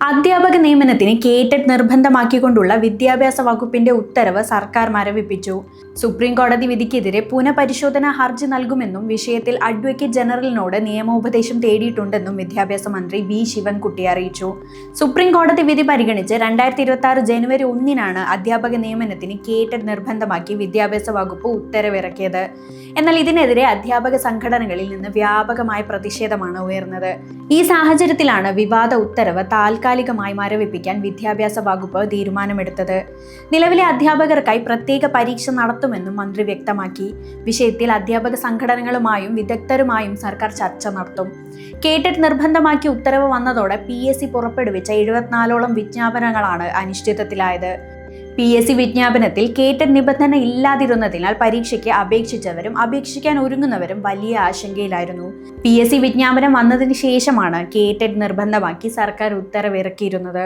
അധ്യാപക നിയമനത്തിന് കേറ്റഡ് നിർബന്ധമാക്കിക്കൊണ്ടുള്ള വിദ്യാഭ്യാസ വകുപ്പിന്റെ ഉത്തരവ് സർക്കാർ മരവിപ്പിച്ചു. സുപ്രീം കോടതി വിധിക്കെതിരെ പുനഃപരിശോധനാ ഹർജി നൽകുമെന്നും വിഷയത്തിൽ അഡ്വക്കേറ്റ് ജനറലിനോട് നിയമോപദേശം തേടിയിട്ടുണ്ടെന്നും വിദ്യാഭ്യാസ മന്ത്രി വി ശിവൻകുട്ടി അറിയിച്ചു. സുപ്രീം കോടതി വിധി പരിഗണിച്ച് 2026 ജനുവരി 1-നാണ് അധ്യാപക നിയമനത്തിന് കേറ്റഡ് നിർബന്ധമാക്കി വിദ്യാഭ്യാസ വകുപ്പ് ഉത്തരവിറക്കിയത്. എന്നാൽ ഇതിനെതിരെ അധ്യാപക സംഘടനകളിൽ നിന്ന് വ്യാപകമായ പ്രതിഷേധമാണ് ഉയർന്നത്. ഈ സാഹചര്യത്തിലാണ് വിവാദ ഉത്തരവ് താൽക്കാലികമായി മരവിപ്പിക്കാൻ വിദ്യാഭ്യാസ വകുപ്പ് തീരുമാനമെടുത്തത്. നിലവിലെ അധ്യാപകർക്കായി പ്രത്യേക പരീക്ഷ നടത്തുമെന്നും മന്ത്രി വ്യക്തമാക്കി. വിഷയത്തിൽ അധ്യാപക സംഘടനകളുമായും വിദഗ്ധരുമായും സർക്കാർ ചർച്ച നടത്തും. കേറ്റഡ് നിർബന്ധമാക്കി ഉത്തരവ് വന്നതോടെ PSC പുറപ്പെടുവിച്ച 74ഓളം വിജ്ഞാപനങ്ങളാണ് അനിശ്ചിതത്തിലായത്. PSC വിജ്ഞാപനത്തിൽ കേറ്റഡ് നിബന്ധന ഇല്ലാതിരുന്നതിനാൽ പരീക്ഷയ്ക്ക് അപേക്ഷിച്ചവരും അപേക്ഷിക്കാൻ ഒരുങ്ങുന്നവരും വലിയ ആശങ്കയിലായിരുന്നു. PSC വിജ്ഞാപനം വന്നതിന് ശേഷമാണ് കേറ്റഡ് നിർബന്ധമാക്കി സർക്കാർ ഉത്തരവിറക്കിയിരുന്നത്.